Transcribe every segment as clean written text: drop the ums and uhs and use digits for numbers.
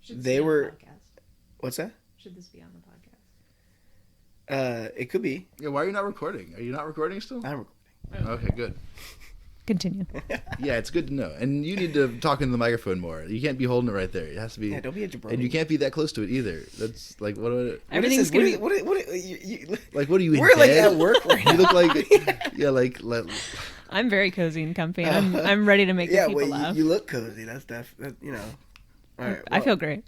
They were. What's that? Should this be on the podcast? It could be. Yeah, why are you not recording? Are you not recording still? I'm recording. Okay, good. Continue. Yeah, it's good to know. And you need to talk into the microphone more. You can't be holding it right there. It has to be. Yeah, don't be a jabroni. And you can't be that close to it either. That's like Everything's gonna be. Like what are you? We're like at work right now. You look like like. I'm very cozy and comfy. I'm ready to make the people laugh. You look cozy. That's you know. All right. I feel great.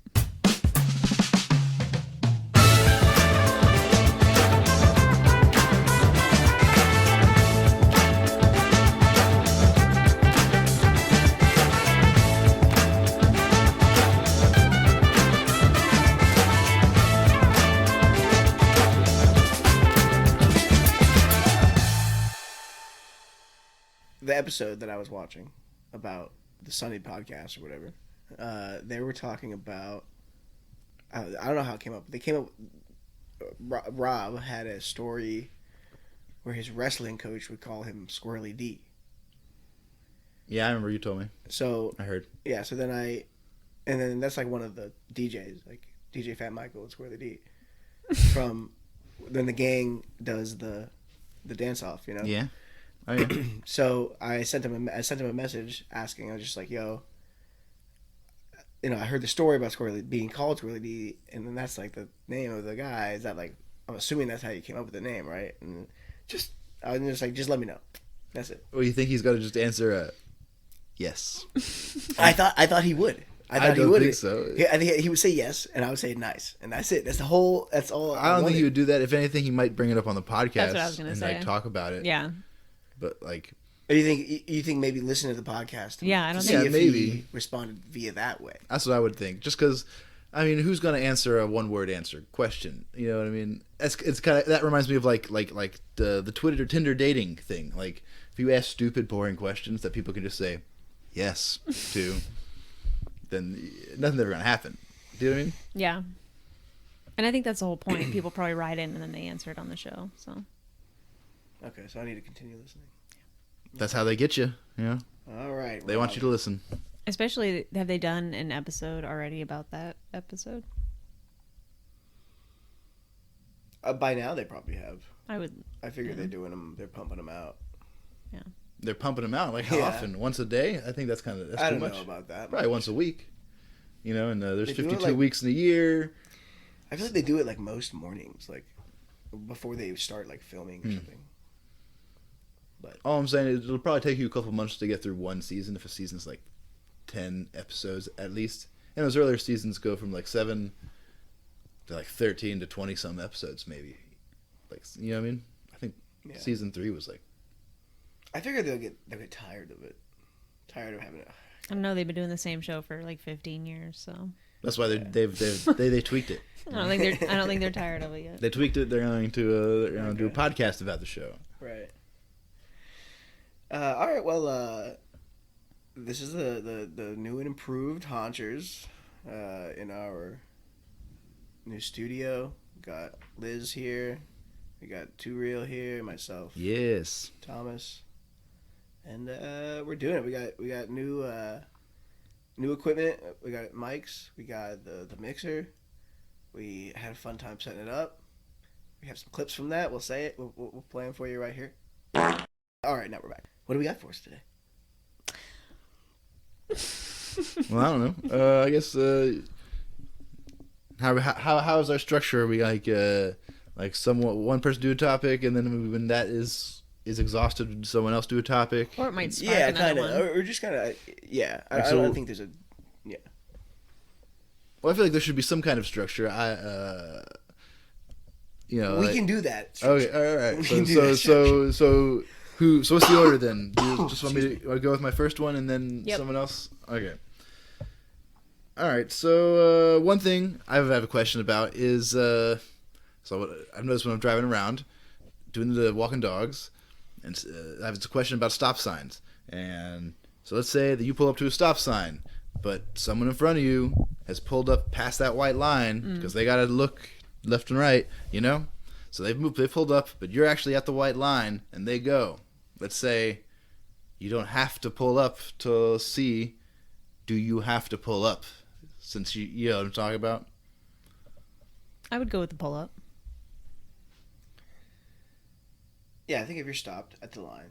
The episode that I was watching about the Sunny podcast or whatever, they were talking about. I don't know how it came up. They came up. Rob had a story where his wrestling coach would call him Squirrely D. Yeah, I remember you told me. So I heard. Yeah, so then and then that's like one of the DJs, like DJ Fat Michael and Squirrely D. Then the gang does the dance off, you know. Yeah. Oh, yeah. So I sent him a message asking. I was just like, "Yo, you know, I heard the story about Squirrely being called Squirrely D, and then that's like the name of the guy. Is that like? I'm assuming that's how you came up with the name, right? And I was just like, just let me know. That's it. Well, you think he's got to just answer yes? I thought he would. I don't think so. I think he would say yes, and I would say nice, and that's it. That's all. I don't think he would do that. If anything, he might bring it up on the podcast. That's what I was gonna say. Like talk about it. Yeah. But like, or you think maybe listen to the podcast? Yeah, I don't see think. if maybe he responded via that way. That's what I would think. Just because, I mean, who's gonna answer a one-word answer question? You know what I mean? It's kind of that reminds me of like the Twitter Tinder dating thing. Like if you ask stupid, boring questions that people can just say yes to, then nothing's ever gonna happen. Do you know what I mean? Yeah. And I think that's the whole point. People probably write in and then they answer it on the show. So. Okay, so I need to continue listening. That's how they get you. Yeah. All right. They want you to listen. Especially, have they done an episode already about that episode? By now, they probably have. I figure yeah. they're doing them. They're pumping them out. Yeah. They're pumping them out. Like how often? Once a day? I think that's too much. I don't know about that. Probably once a week. You know, and there's 52 like, weeks in a year. I feel like they do it like most mornings, like before they start like filming or something. But all I'm saying is it'll probably take you a couple months to get through one season if a season's like 10 episodes at least. And those earlier seasons go from like 7 to like 13 to 20 some episodes maybe. Like, you know what I mean? I think season 3 was like. I figure they'll get tired of it. Tired of having it. I don't know. They've been doing the same show for like 15 years, so. That's why they tweaked it. I don't think they're tired of it yet. They tweaked it. They're going to do a podcast about the show. Right. All right. Well, this is the new and improved Haunchers in our new studio. Got Liz here. We got Too Real here. Myself. Yes. Thomas. And we're doing it. We got new equipment. We got mics. We got the mixer. We had a fun time setting it up. We have some clips from that. We'll say it. We'll play them for you right here. All right, now we're back. What do we got for us today? Well, I don't know. I guess how is our structure? We like somewhat one person do a topic, and then when that is exhausted, someone else do a topic. Or it might spark another one. Or just kind of I don't think there's a Well, I feel like there should be some kind of structure. You know, we can do that. Okay, all right. So what's the order then? Do you just want me to go with my first one and then someone else? Okay. All right. So one thing I have a question about is so I've noticed when I'm driving around, doing the walking dogs, and I have a question about stop signs. And so let's say that you pull up to a stop sign, but someone in front of you has pulled up past that white line because they got to look left and right, you know? So they've pulled up, but you're actually at the white line, and they go. Let's say you don't have to pull up to see. Do you have to pull up? Since you know what I'm talking about. I would go with the pull up. Yeah, I think if you're stopped at the line,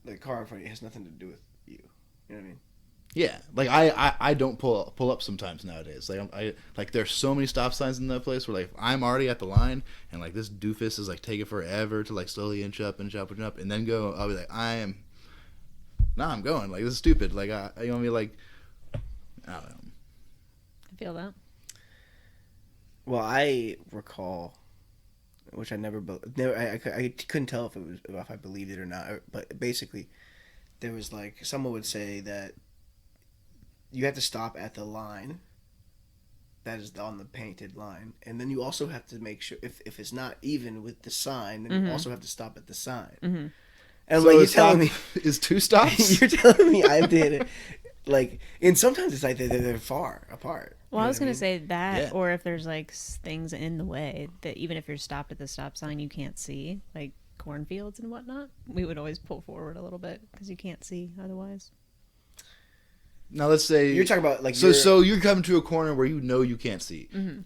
the car in front of you has nothing to do with you. You know what I mean? Yeah, like I don't pull up sometimes nowadays. Like like there's so many stop signs in that place where like I'm already at the line and like this doofus is like taking forever to like slowly inch up and then go. I'll be like I'm going. Like this is stupid. Like you know what I mean? Like I don't know. I feel that. Well, I recall, which I never I couldn't tell if I believed it or not. But basically, there was like someone would say that you have to stop at the line that is on the painted line, and then you also have to make sure if it's not even with the sign, then you also have to stop at the sign. Mm-hmm. And so like you're telling me is 2 stops? You're telling me I did it. Like, and sometimes it's like they're far apart. Well, I was going to mean? say that, Yeah. or if there's like things in the way that even if you're stopped at the stop sign, you can't see, like cornfields and whatnot. We would always pull forward a little bit because you can't see otherwise. Now let's say You're talking about like so you're coming to a corner where you know you can't see, Mm-hmm.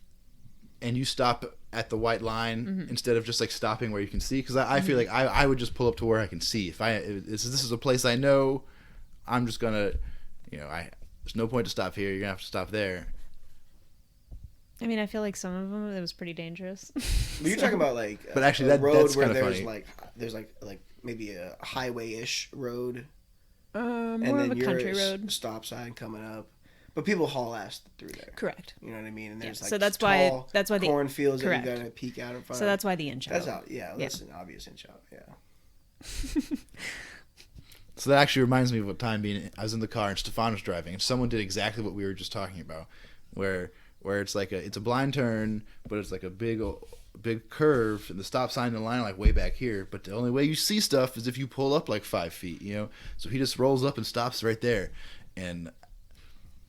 and you stop at the white line instead of just like stopping where you can see. Because I feel like I would just pull up to where I can see. If this is a place I know, I'm just gonna, there's no point to stop here. You're gonna have to stop there. I mean, I feel like some of them it was pretty dangerous. But you're talking about like But actually, a road that's where kind of there's funny. there's maybe a highway-ish road, More and of then a you're country at a road. stop sign coming up, but people haul ass through there. Correct. You know what I mean? And there's Yeah. like So that's tall why the cornfields that correct. you gotta peek out in front. So that's why the inch That's out. out. Yeah, that's an obvious inch out. Yeah. So that actually reminds me of a time I was in the car and Stefan was driving, and someone did exactly what we were just talking about, where it's like it's a blind turn, but it's like a big curve, and the stop sign and the line are like way back here. But the only way you see stuff is if you pull up like 5 feet, So he just rolls up and stops right there, and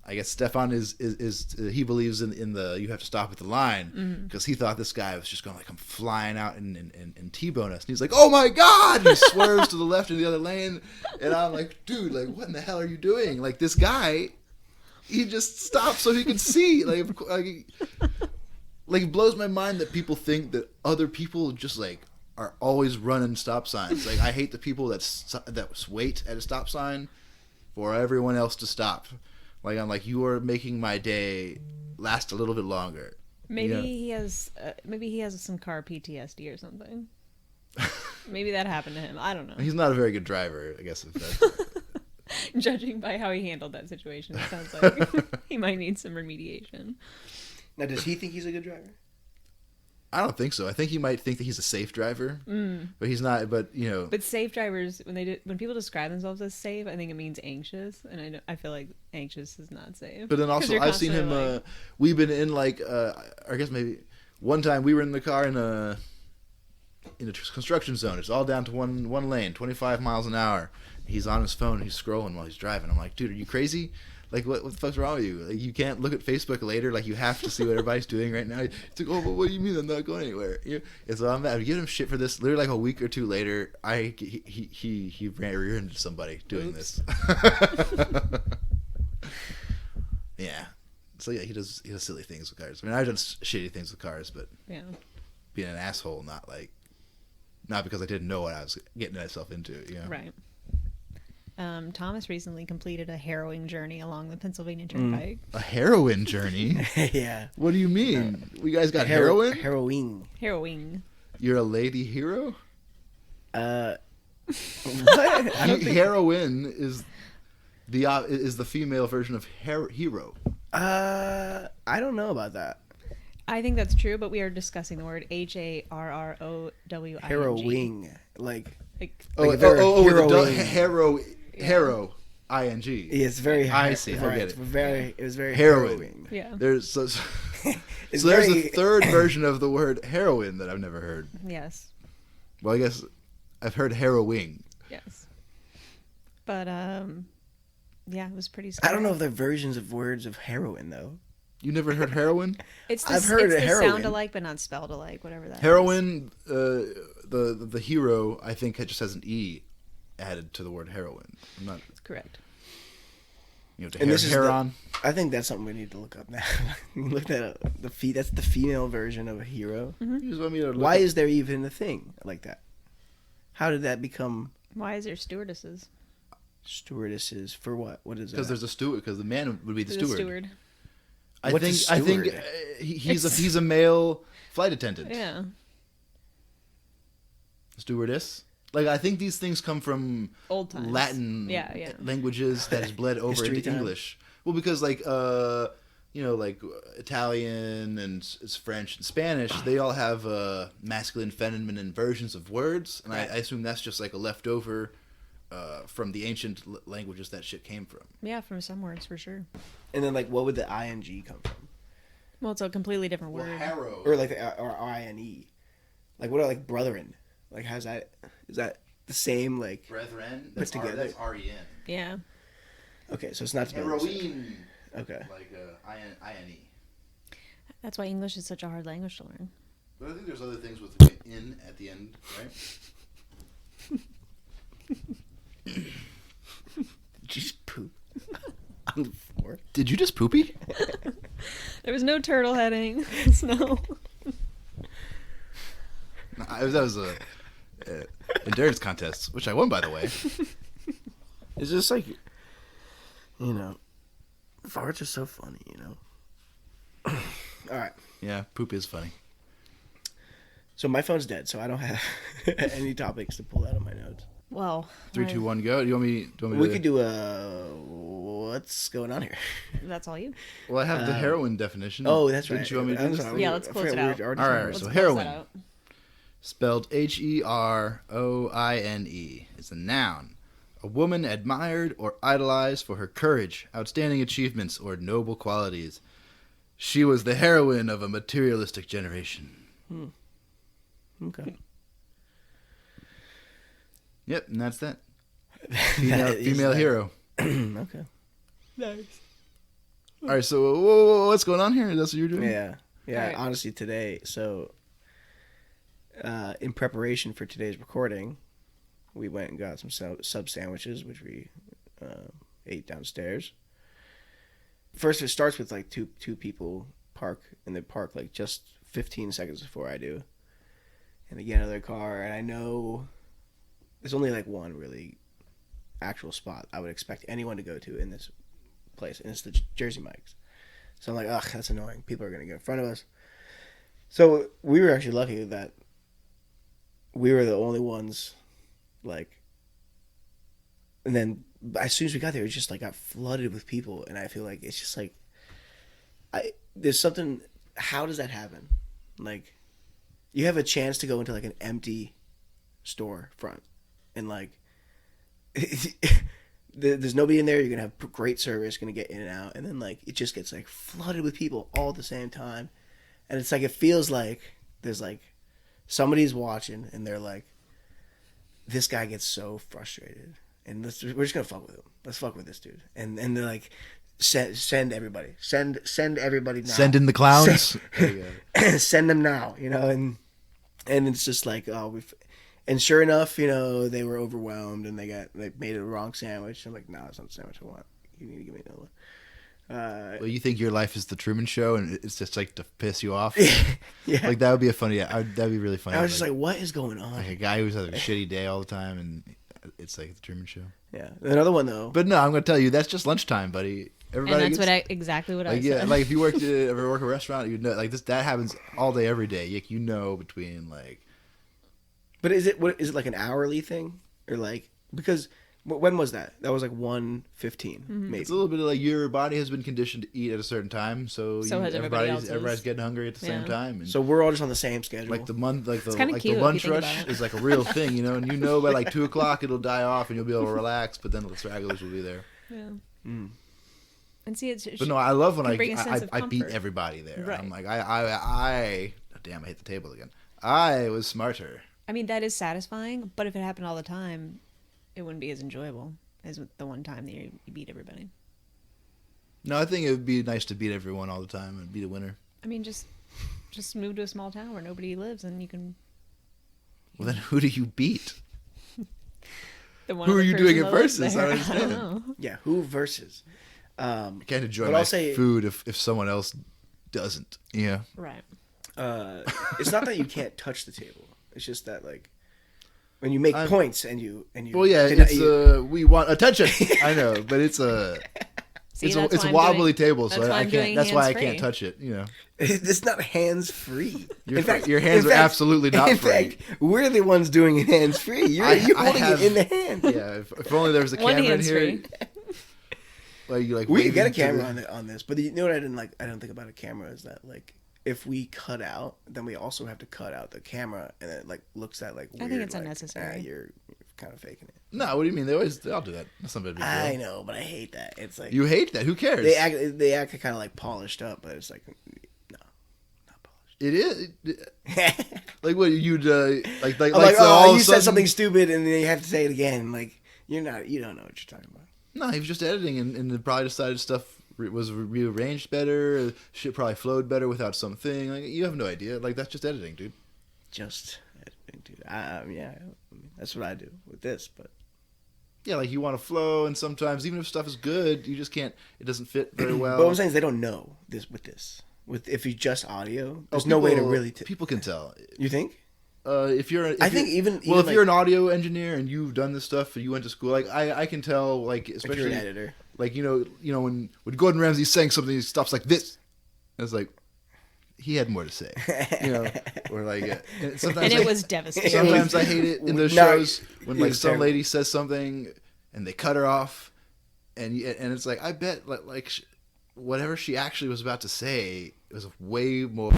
I guess Stefan is he believes in the you have to stop at the line because he thought this guy was just going to come flying out and T-bone us, and he's like, oh my god, and he swerves to the left in the other lane, and I'm like, dude, like what in the hell are you doing? Like this guy, he just stops so he can see. Like it blows my mind that people think that other people just like are always running stop signs. Like I hate the people that wait at a stop sign for everyone else to stop. Like I'm like, you are making my day last a little bit longer. Maybe he has some car PTSD or something. Maybe that happened to him. I don't know. He's not a very good driver, I guess. If that's Judging by how he handled that situation, it sounds like he might need some remediation. Now, does he think he's a good driver? I don't think so. I think he might think that he's a safe driver, but he's not. But But safe drivers, when people describe themselves as safe, I think it means anxious, and I feel like anxious is not safe. But then also, I've seen him. We've been in like I guess maybe one time we were in the car in a construction zone. It's all down to one lane, 25 miles an hour. He's on his phone. He's scrolling while he's driving. I'm like, dude, are you crazy? Like, what the fuck's wrong with you? Like, you can't look at Facebook later. Like, you have to see what everybody's doing right now. It's like, oh, but what do you mean I'm not going anywhere? And so I'm giving him shit for this. Literally, like a week or two later, he ran rear into somebody doing this. Yeah. So yeah, he does silly things with cars. I mean, I've done shitty things with cars, but being an asshole, not because I didn't know what I was getting myself into. Right. Thomas recently completed a harrowing journey along the Pennsylvania Turnpike. A heroin journey? Yeah. What do you mean? We guys got heroin? Harrowing. You're a lady hero? What? Heroin is the female version of hero. I don't know about that. I think that's true, but we are discussing the word HARROWING. Harrowing. Hero, ing. Yeah, it's very. I see. Right, I get it. It was very Heroin. harrowing. Yeah. There's so It's there's very- a third version of the word heroin that I've never heard. Yes. Well, I guess I've heard harrowing. Yes. But yeah, it was pretty scary. I don't know if they're versions of words of heroin though. You never heard heroin? I've heard it's heroin. sound alike, but not spelled alike. Whatever that is. Heroin, the hero, I think, it just has an E added to the word heroin. I'm not. Correct. to And this is Heron. I think that's something we need to look up now. Look that up. That's the female version of a hero. You just want me to look Why up- is there even a thing like that? How did that become Why is there stewardesses? stewardesses for what? What is that? Because there's a steward. Because the man would be the There's a steward. steward. I What's a think. I think steward? he's a male flight attendant. Yeah. Stewardess. Like I think these things come from Old times. Latin Yeah. languages that has bled over History into time. English. Well, because like like Italian and it's French and Spanish, they all have masculine, feminine versions of words, and Right. I assume that's just like a leftover from the ancient languages that shit came from. Yeah, from some words for sure. And then, like, what would the ing come from? Well, it's a completely different Well, word. harrow. Or like or ine? Like, what are like brethren? Like, is that the same? Like, Brethren. Put together. That's R-E-N. Yeah. okay, so it's not spelled the same. Heroin. Okay. Like I-N-E. That's why English is such a hard language to learn. But I think there's other things with in at the end, right? Did you just poop on the floor? Did you just poopy? There was no turtle heading. No. That was a endurance contest, which I won, by the way. It's just like, farts are so funny, All right. Yeah, poop is funny. So my phone's dead, so I don't have any topics to pull out of my notes. Well. 3, 2, 1, go. Do you want me We to... could do a what's going on here? That's all you. Well, I have the heroin definition. Oh, that's right. Didn't you want me to I'm do this? sorry. Yeah, let's I close forgot it we out. already All started. right, Let's so close heroin. that out. Spelled Heroine. It's a noun. A woman admired or idolized for her courage, outstanding achievements, or noble qualities. She was the heroine of a materialistic generation. Okay. Yep, and that's that. That is Female that. hero. Okay. Nice. All right, so whoa, what's going on here? That's what you're doing? Yeah. Yeah. Alright. Honestly, today, in preparation for today's recording, we went and got some sub sandwiches, which we ate downstairs. First, it starts with like two people park in the park like just 15 seconds before I do, and they get out of their car, and I know there's only like one really actual spot I would expect anyone to go to in this place, and it's the Jersey Mike's. So I'm like, ugh, that's annoying. People are gonna get in front of us. So we were actually lucky that we were the only ones, like. And then as soon as we got there, it just like got flooded with people, and I feel like it's just like, there's something. How does that happen? Like, you have a chance to go into like an empty store front, and like, there's nobody in there. You're gonna have great service, gonna get in and out, and then like it just gets like flooded with people all at the same time, and it's like it feels like there's like somebody's watching, and they're like, this guy gets so frustrated, and we're just gonna fuck with him. Let's fuck with this dude, and they're like, send everybody, send everybody now. Send in the clowns. Send them now, and it's just like, and sure enough, they were overwhelmed, and they made a wrong sandwich. I'm like, no, it's not the sandwich I want. You need to give me another one. Well, you think your life is the Truman Show, and it's just like to piss you off? Yeah. Like that would be a funny. That'd be really funny. I was just like, what is going on? like a guy who's having a shitty day all the time, and it's like the Truman Show. Yeah. Another one though. But no, I'm gonna tell you, that's just lunchtime, buddy. Everybody And that's gets, exactly what like I yeah, said. like if you ever work a restaurant, you know, like this that happens all day, every day. Like between like. But is it like an hourly thing, or like, because when was that? That was like 1:15 maybe. It's a little bit of like your body has been conditioned to eat at a certain time, so So has everybody else's. everybody's getting hungry at the same Yeah. time. And So we're all just on the same schedule. like the month, like the kinda like cute the if lunch you think rush about it. is like a real thing, and by like 2:00 it'll die off and you'll be able to relax, but then the stragglers will be there. Yeah. Mm. And see, it's But no, I love when can bring a sense of I beat comfort. everybody there. Right. I'm like I damn, I hit the table again. I was smarter. I mean, that is satisfying, but if it happened all the time, it wouldn't be as enjoyable as with the one time that you beat everybody. No, I think it would be nice to beat everyone all the time and be the winner. I mean, just move to a small town where nobody lives, and you can. Well, then who do you beat? The one Who are other you doing person it that lives versus? I there. don't understand. know. Yeah, who versus? I can't enjoy my food if someone else doesn't. Yeah. Right. It's not that you can't touch the table. It's just that like when you make points and you. Well, yeah, we want attention. I know, but it's it's a wobbly table, so I can't. That's why I can't touch it. You know, it's not hands free. In fact, your hands are absolutely not free. In fact, we're the ones doing it hands free. You're holding it in the hand. Yeah, if only there was a camera in here. We got a camera on this, but you know what I don't think about a camera is that like if we cut out, then we also have to cut out the camera, and it like looks at like weird. I think it's unnecessary. You're kind of faking it. No, what do you mean? They all do that. That's not a big deal. I know, but I hate that. It's like you hate that. Who cares? They act kind of like polished up, but it's like no, not polished. It is. Like what you'd like. Oh, you said something stupid, and then you have to say it again. Like you don't know what you're talking about. No, he was just editing, and probably decided stuff was rearranged better. Shit probably flowed better without something. Like you have no idea. Like that's just editing, dude. Just editing, dude. Yeah, that's what I do with this, but. Yeah, like you want to flow, and sometimes even if stuff is good, you just can't. It doesn't fit very well. But what I'm saying is they don't know this. With if you just audio, there's no way to really. People can tell. You think? If you're, if you're an audio engineer and you've done this stuff, and you went to school, like I can tell, like especially if you're an editor, like you know when Gordon Ramsay's saying something, he stops like this. And it's like he had more to say, you know, or like sometimes it was devastating. Sometimes I hate it in those shows when like some lady says something and they cut her off, and it's like I bet like whatever she actually was about to say was way more.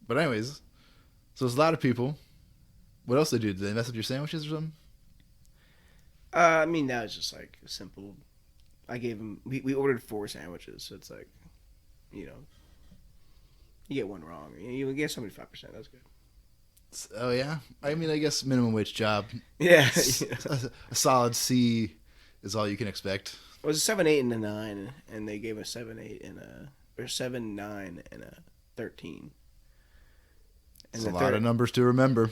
But anyways. So there's a lot of people. What else they do? Did they mess up your sandwiches or something? I mean, that was just like a simple. I gave them. We ordered 4 sandwiches, so it's like, you know, you get one wrong, you get 75%. That's good. Oh yeah, I mean, I guess minimum wage job. Yeah, a solid C is all you can expect. It was a 7, 8, and a 9, and they gave a 7, 8, and or 7, 9, and a 13. It's a lot of numbers to remember.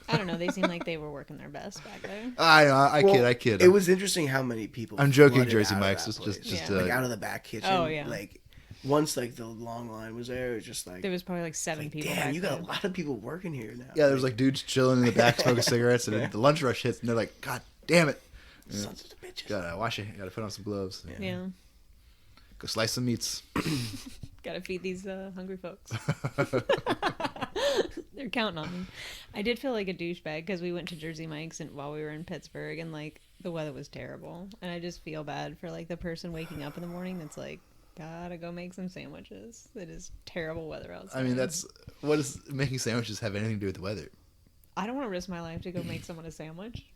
I don't know. They seem like they were working their best back there. I kid. It was interesting how many people. I'm joking, Jersey Mike's. It's just like out of the back kitchen. Oh yeah. Like once like the long line was there, it was just like there was probably like 7 people. Damn, you got a lot of people working here now. Yeah, there's like dudes chilling in the back smoking cigarettes, and the lunch rush hits, and they're like, "God damn it, sons of the bitches! Gotta wash it. Gotta put on some gloves. Yeah. Go slice some meats. Gotta feed these hungry folks. They're counting on me. I did feel like a douchebag because we went to Jersey Mike's while we were in Pittsburgh, and like the weather was terrible, and I just feel bad for like the person waking up in the morning that's like, gotta go make some sandwiches. It is terrible weather outside. I mean, what does making sandwiches have anything to do with the weather? I don't want to risk my life to go make someone a sandwich.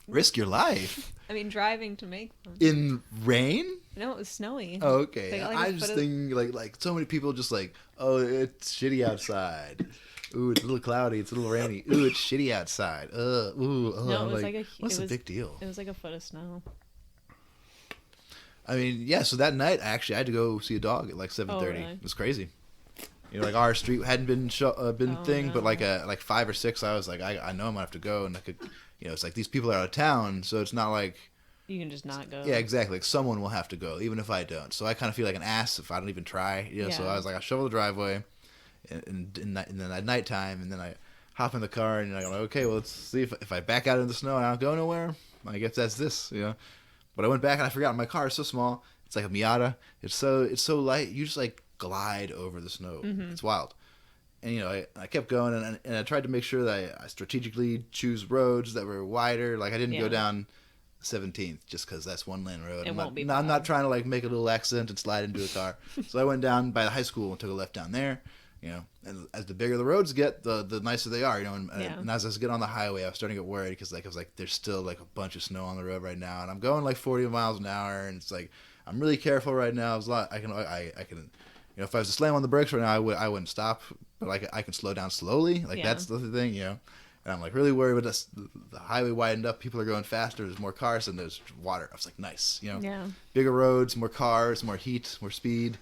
Risk your life? I mean, driving to make them. In rain? No, it was snowy. Oh, okay. I just think like so many people just like, oh, it's shitty outside. Ooh, it's a little cloudy. It's a little rainy. Ooh, it's shitty outside. No, it was what's the big deal? It was like a foot of snow. I mean, yeah. So that night, I had to go see a dog at like 7:30. Oh, really? It was crazy. You know, like our street hadn't been thing, no. But like 5 or 6, I was like, I know I'm gonna have to go, and I could, you know, it's like these people are out of town, so it's not like you can just not go. Yeah, exactly. Like someone will have to go, even if I don't. So I kind of feel like an ass if I don't even try. You know, so I was like, I shovel the driveway, and then at nighttime, and then I hop in the car, and I'm like, okay, well, let's see if I back out in the snow and I don't go nowhere. I guess that's this, you know. But I went back and I forgot my car is so small. It's like a Miata. It's so light. You just like glide over the snow. Mm-hmm. It's wild. And you know, I kept going, and I tried to make sure that I strategically choose roads that were wider. Like I didn't go down 17th just because that's one lane road. I'm not trying to like make a little accident and slide into a car. So I went down by the high school and took a left down there. You know, and as the bigger the roads get, the nicer they are. You know, and as I was getting on the highway, I was starting to get worried because like I was like, there's still like a bunch of snow on the road right now, and I'm going like 40 miles an hour, and it's like I'm really careful right now. I can, you know, if I was to slam on the brakes right now, I wouldn't stop, but like I can slow down slowly. Like that's the thing, you know. And I'm like really worried, but the highway widened up. People are going faster. There's more cars and there's water. I was like, nice, you know. Yeah. Bigger roads, more cars, more heat, more speed.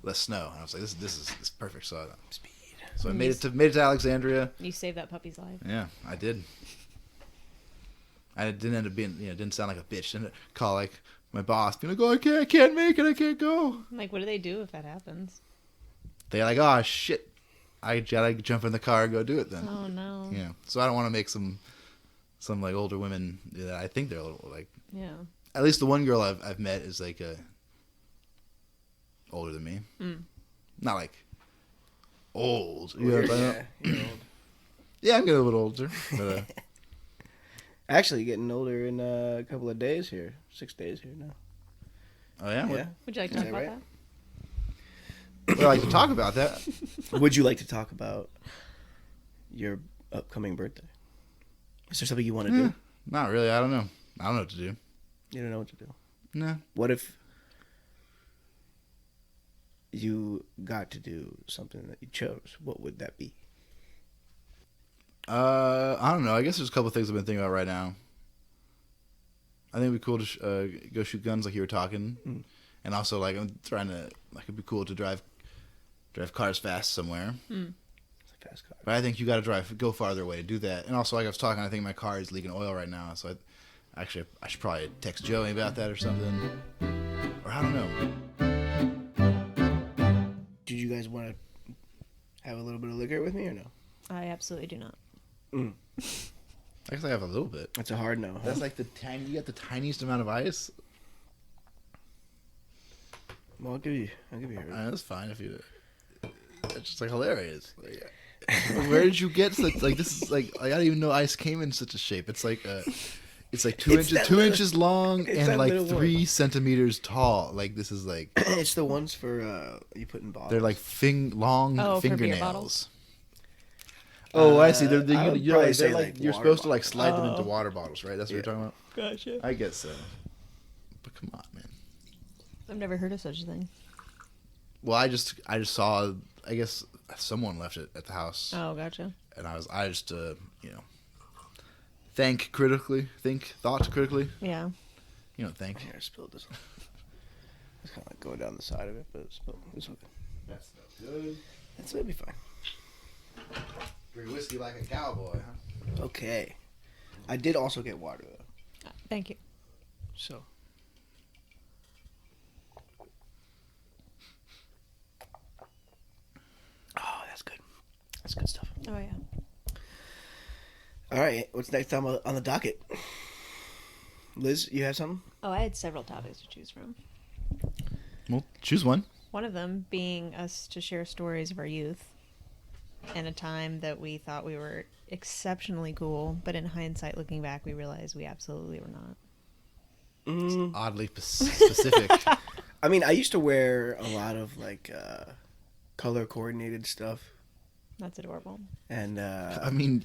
Less snow, and I was like, "This is perfect." So, speed. So I made it to Alexandria. You saved that puppy's life. Yeah, I did. I didn't end up being, didn't sound like a bitch. Didn't call like my boss, being like, "Oh, I can't make it, I can't go." Like, what do they do if that happens? They're like, "Oh shit, I gotta jump in the car and go do it then." Oh no. Yeah. So I don't want to make some like older women that I think they're a little like. Yeah. At least the one girl I've met is like older than me. Not like old. You're old. Yeah, I'm getting a little older. But, actually, getting older in a couple of days here. 6 days here now. oh yeah. Yeah. Would you like to Is talk that about right? that? Would I like to talk about that? Would you like to talk about your upcoming birthday? Is there something you want to do? Not really. I don't know. I don't know what to do. You don't know what to do. No. What if you got to do something that you chose? What would that be? I don't know. I guess there's a couple of things I've been thinking about right now. I think it'd be cool to go shoot guns like you were talking, and also like I'm trying to like it'd be cool to drive cars fast somewhere. Fast car. But I think you got to go farther away to do that. And also, like I was talking, I think my car is leaking oil right now, so I should probably text Joey about that or something, or I don't know. Did you guys want to have a little bit of liquor with me or no? I absolutely do not. I guess I have a little bit. That's a hard no. Huh? That's like you got the tiniest amount of ice. Well, I'll give you That's fine if you. That's just like hilarious. Like, where did you get such like this is like I didn't even know ice came in such a shape. It's like 2 inches long and like 3 centimeters tall. Like this is like it's the ones for you put in bottles. they're like long for beer fingernails. bottles? Oh, I see. They're you're supposed to like slide them into water bottles, right? That's what you're talking about. Gotcha. I guess so. But come on, man. I've never heard of such a thing. Well, I just saw. I guess someone left it at the house. Oh, gotcha. And I just thought critically. Yeah. Think. Here, I spilled this. It's kind of like going down the side of it, but it's okay. That's no good. It'll be fine. Drink whiskey like a cowboy, huh? Okay. I did also get water though. Thank you. So. Oh, that's good. That's good stuff. Oh yeah. All right, what's next time on the docket? Liz, you have something? Oh, I had several topics to choose from. Well, choose one. One of them being us to share stories of our youth and a time that we thought we were exceptionally cool, but in hindsight, looking back, we realized we absolutely were not. Oddly specific. I mean, I used to wear a lot of like color coordinated stuff, That's adorable. and I mean,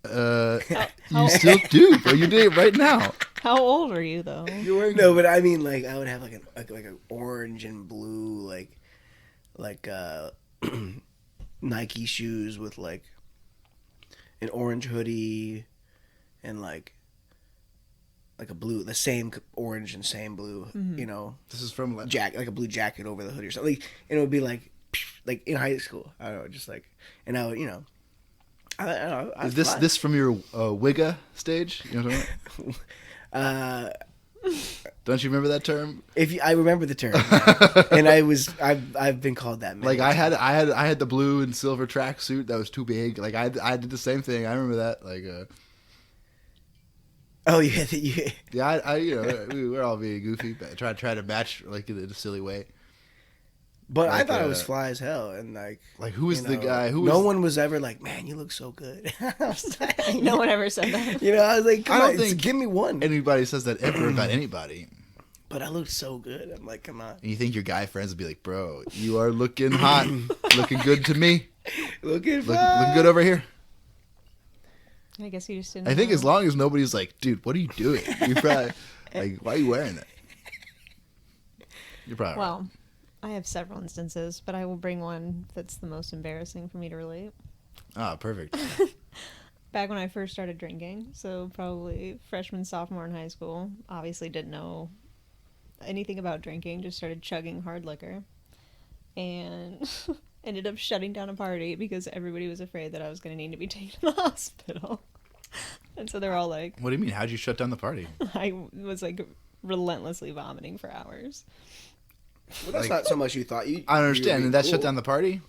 you still do, bro. You do it right now. How old were you, though? You're wearing no, but I mean, like I would have like an orange and blue like Nike shoes with like an orange hoodie and like a blue, the same orange and same blue, This is from like like a blue jacket over the hoodie or something. And it would be like in high school. I don't know, just like, and I would, I don't know. Is this from your Wigga stage? You know what I'm talking about? Don't you remember that term? I remember the term, yeah. And I've been called that. Like I had the blue and silver tracksuit that was too big. Like I did the same thing. I remember that. Like oh yeah, yeah. We were all being goofy, but try to match like in a silly way. But like, I thought it was fly as hell, and like who was the guy? No one was ever like, man, you look so good. No one ever said that. I was like, I don't think give me one. Anybody says that ever about anybody. But I looked so good. I'm like, come on. And you think your guy friends would be like, bro, you are looking hot, looking good to me, looking good over here. I guess you just didn't. I think know. as long as nobody's like, dude, what are you doing? You're probably like, why are you wearing that? You're probably Well, right. I have several instances, but I will bring one that's the most embarrassing for me to relate. Ah, perfect. Back when I first started drinking, so probably freshman, sophomore in high school, obviously didn't know anything about drinking, just started chugging hard liquor, and ended up shutting down a party because everybody was afraid that I was going to need to be taken to the hospital. And so they're all like, What do you mean? How'd you shut down the party? I was like relentlessly vomiting for hours. Well, that's not so much you thought. I don't understand. Did that shut down the party?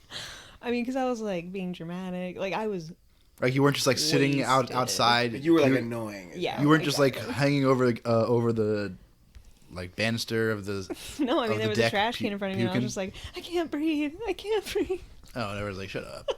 I mean, because I was like being dramatic. Like I was. Like you weren't just like sitting outside. You were like annoying. Yeah. You weren't just like hanging over the like banister of the. No, I mean there was a trash can in front of me, and I was just like, I can't breathe. Oh, and everyone's like, shut up.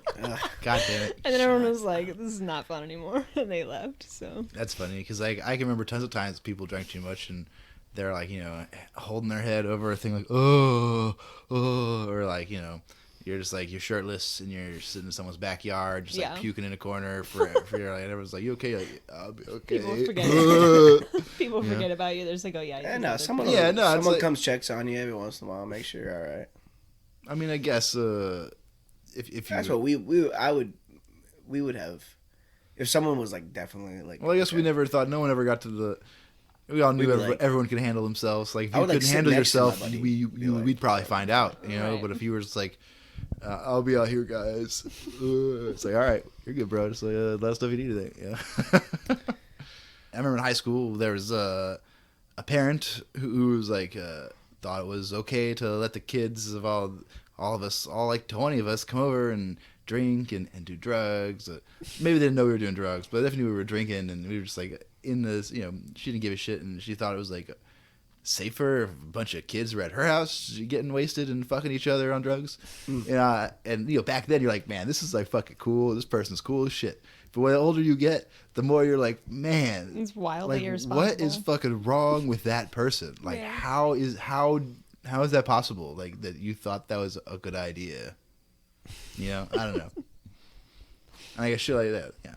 God damn it. And then everyone was like, this is not fun anymore, and they left. So that's funny because like I can remember tons of times people drank too much and they're like, you know, holding their head over a thing like oh, or like, you know, you're just like you're shirtless and you're sitting in someone's backyard just like puking in a corner for your like, and everyone's like, you okay? Like, I'll be okay. People forget about you. They're just like, oh yeah. No, someone like, comes checks on you every once in a while, make sure you're all right. I mean, I guess if that's what we would have if someone was like definitely like. Well, I guess we never thought. No one ever got to the. We all knew everyone could handle themselves. Like if you couldn't handle yourself, we'd probably find out, you know. Right. But if you were just like, I'll be out here, guys. It's like, all right, you're good, bro. Just like let us know if you need anything. Yeah. I remember in high school there was a parent who was like thought it was okay to let the kids of all of us, all like 20 of us, come over and drink and do drugs. Maybe they didn't know we were doing drugs, but definitely we were drinking and we were just like in this, you know, she didn't give a shit and she thought it was like safer if a bunch of kids were at her house getting wasted and fucking each other on drugs. And you know, back then you're like, man, this is like fucking cool. This person's cool as shit. But the older you get, the more you're like, man, it's wildly irresponsible. What is fucking wrong with that person? Like, how is that possible? Like that you thought that was a good idea? You know, I don't know. And I guess shit like that. Yeah.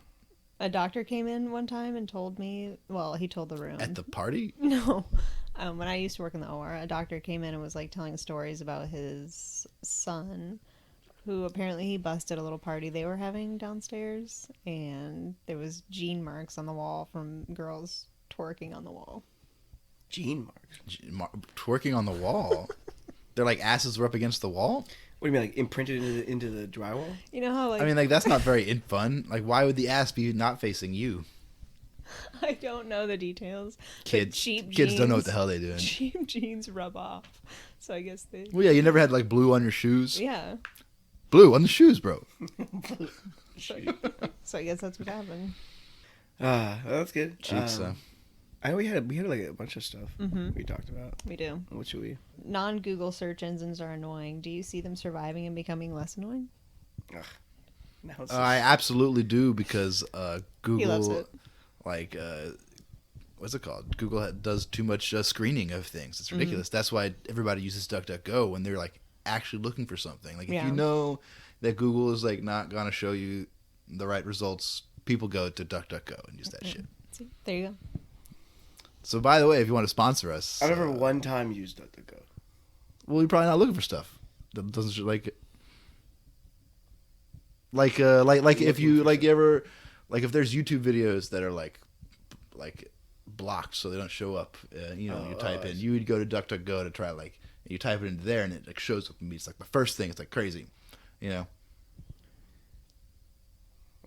A doctor came in one time and told me. Well, he told the room at the party. No, when I used to work in the OR, a doctor came in and was like telling stories about his son, who apparently he busted a little party they were having downstairs, and there was gene marks on the wall from girls twerking on the wall. Gene marks? Twerking on the wall? Their like asses were up against the wall? What do you mean, like imprinted into the drywall? You know how like... I mean, like that's not very fun. Like, why would the ass be not facing you? I don't know the details. Kids don't know what the hell they're doing. Cheap jeans rub off. So I guess they... Well, yeah, you never had like blue on your shoes? Yeah. Blue on the shoes, bro. So I guess that's what happened. Well, that's good. Cheeks, we had like a bunch of stuff we talked about. We do. What should we? Non-Google search engines are annoying. Do you see them surviving and becoming less annoying? Ugh. No, I absolutely do because Google, he loves it. Like, what's it called? Google does too much screening of things. It's ridiculous. That's why everybody uses DuckDuckGo when they're like actually looking for something. Like if you know that Google is like not gonna show you the right results, people go to DuckDuckGo and use that shit. See? There you go. So, by the way, if you want to sponsor us... I've never one time used DuckDuckGo. Well, you're probably not looking for stuff. That doesn't like if you like you ever like if there's YouTube videos that are like blocked so they don't show up. You type in. You would go to DuckDuckGo to try like you type it into there and it like shows up and it's like the first thing. It's like crazy, you know.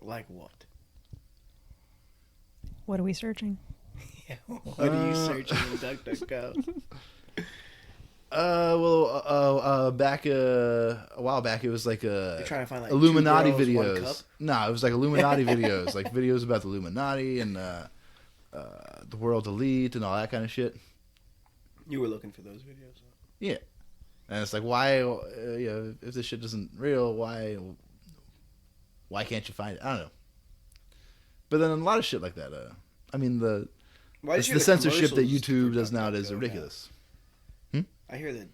Like what? What are we searching? Yeah, what are you searching in DuckDuckGo? Back a while back, it was like You're trying to find like Illuminati 2 girls, videos. 1 cup? No, it was like Illuminati videos, like videos about the Illuminati and the world elite and all that kind of shit. You were looking for those videos. Yeah, and it's like, why? If this shit isn't real, why can't you find it? I don't know. But then a lot of shit like that. I mean the censorship that YouTube does nowadays is ridiculous. I hear that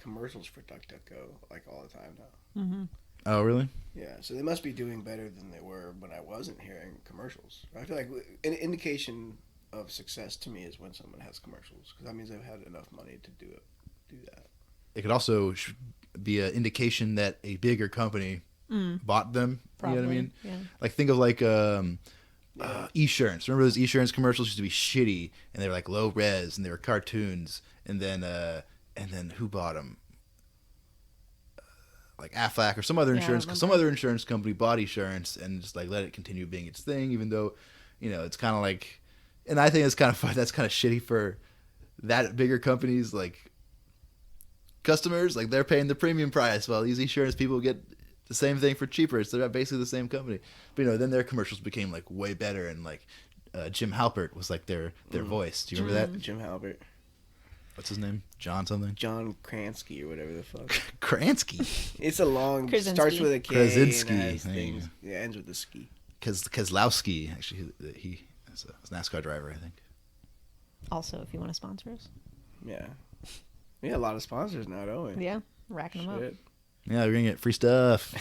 commercials for DuckDuckGo like all the time now. Mm-hmm. Oh, really? Yeah, so they must be doing better than they were when I wasn't hearing commercials. I feel like an indication of success to me is when someone has commercials, because that means they've had enough money to do that. It could also be an indication that a bigger company bought them. Probably, you know what I mean? Yeah. Like think of like Esurance. Remember those Esurance commercials used to be shitty and they were like low res and they were cartoons and then who bought them? Like Aflac or some other insurance. Some other insurance company bought Esurance and just like let it continue being its thing, even though it's kind of like, and I think it's kind of fun. That's kind of shitty for that bigger companies, like customers, like they're paying the premium price while these insurance people get the same thing for cheaper. So they're basically the same company. But then their commercials became like way better, and like Jim Halpert was like their voice. Do you remember that? Jim Halpert. What's his name? John something? John Kransky or whatever the fuck. Kransky? It's a long... Krasinski. Starts with a K Krasinski. and has things. Yeah, ends with a ski. Kozlowski. Actually, he is a NASCAR driver, I think. Also, if you want to sponsor us. Yeah. We got a lot of sponsors now, don't we? Yeah, racking them up. Yeah, we're going to get free stuff.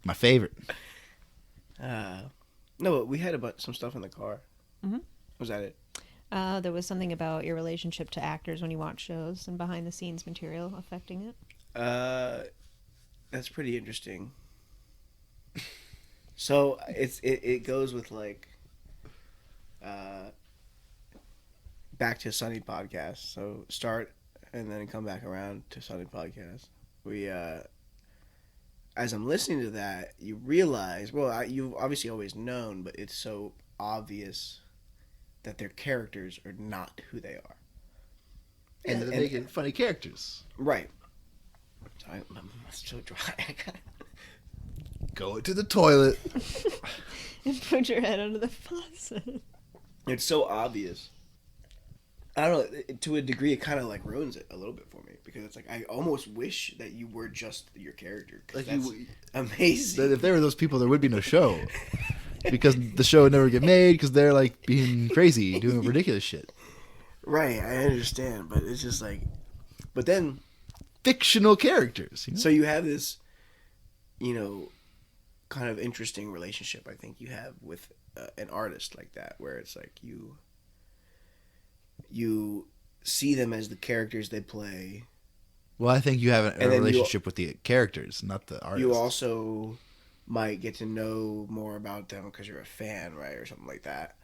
My favorite. No, but we had some stuff in the car. Mm-hmm. Was that it? There was something about your relationship to actors when you watch shows and behind the scenes material affecting it. That's pretty interesting. So it goes with like back to Sunny podcast. So start and then come back around to Sunny podcast. We as I'm listening to that, you realize, you've obviously always known, but it's so obvious that their characters are not who they are. And they're making funny characters. Right. Sorry, I'm still dry. Go to the toilet. And put your head under the faucet. It's so obvious. I don't know, to a degree, it kind of like ruins it a little bit for me, because it's like I almost wish that you were just your character. Like that's amazing. That if there were those people, there would be no show, because the show would never get made because they're like being crazy, doing ridiculous shit. Right, I understand, but it's just like, but then fictional characters. So you have this, kind of interesting relationship. I think you have with an artist like that, where it's like you see them as the characters they play. Well, I think you have a relationship with the characters, not the artists. You also might get to know more about them because you're a fan, right, or something like that.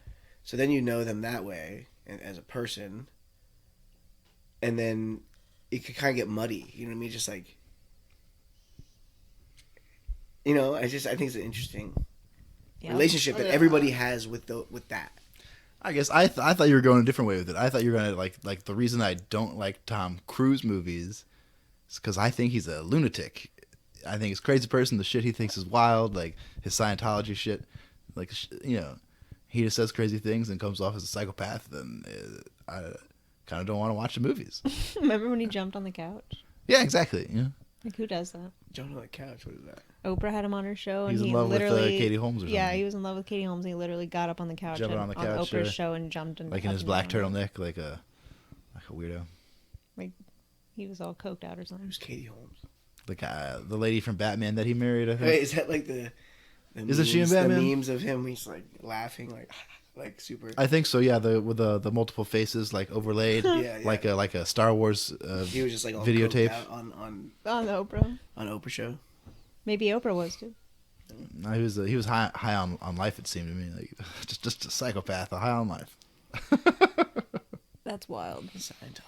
So then you know them that way, and as a person, and then it could kind of get muddy. You know what I mean? Just like, I think it's an interesting relationship that everybody has with that. I guess I thought you were going a different way with it. I thought you were going to like the reason I don't like Tom Cruise movies is because I think he's a lunatic. I think he's a crazy person. The shit he thinks is wild, like his Scientology shit. Like, he just says crazy things and comes off as a psychopath. Then I kind of don't want to watch the movies. Remember when he jumped on the couch? Yeah, exactly. Yeah. Like, who does that? Jumped on the couch. What is that? Oprah had him on her show, and He's he in love literally with Katie Holmes or something. Yeah, he was in love with Katie Holmes. And he literally got up on the couch, on Oprah's show and jumped and like in his black turtleneck, like a weirdo. Like he was all coked out or something. Who's Katie Holmes? The lady from Batman that he married. I think. Wait, is that like the Isn't memes, she in Batman? The memes of him, he's like laughing, like super. I think so. Yeah, with the multiple faces like overlaid, yeah. like a Star Wars. He was just like all videotape on Oprah. On Oprah show. Maybe Oprah was too. No, he was high on life. It seemed to me like just a psychopath, high on life. That's wild. Scientology.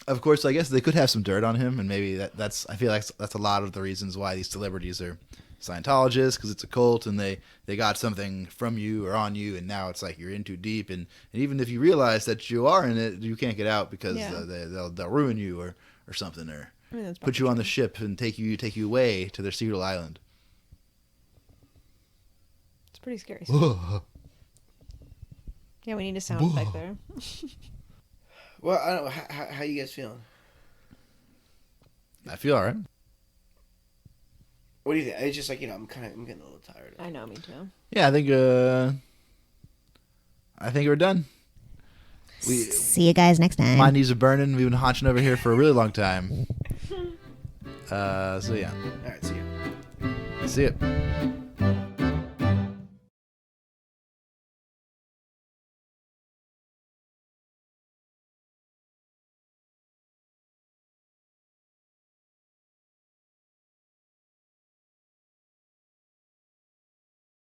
Of course, I guess they could have some dirt on him, and maybe that's. I feel like that's a lot of the reasons why these celebrities are Scientologists, because it's a cult, and they got something from you or on you, and now it's like you're in too deep, and even if you realize that you are in it, you can't get out because they'll ruin you or something, or put you on the ship and take you away to their secret island. It's pretty scary. Yeah, we need a sound effect there. Well, I don't know. How you guys feeling? I feel all right. What do you think? It's just like, I'm getting a little tired. I know, me too. Yeah, I think we're done. See you guys next time. My knees are burning. We've been haunching over here for a really long time. So yeah. All right, see ya. See ya.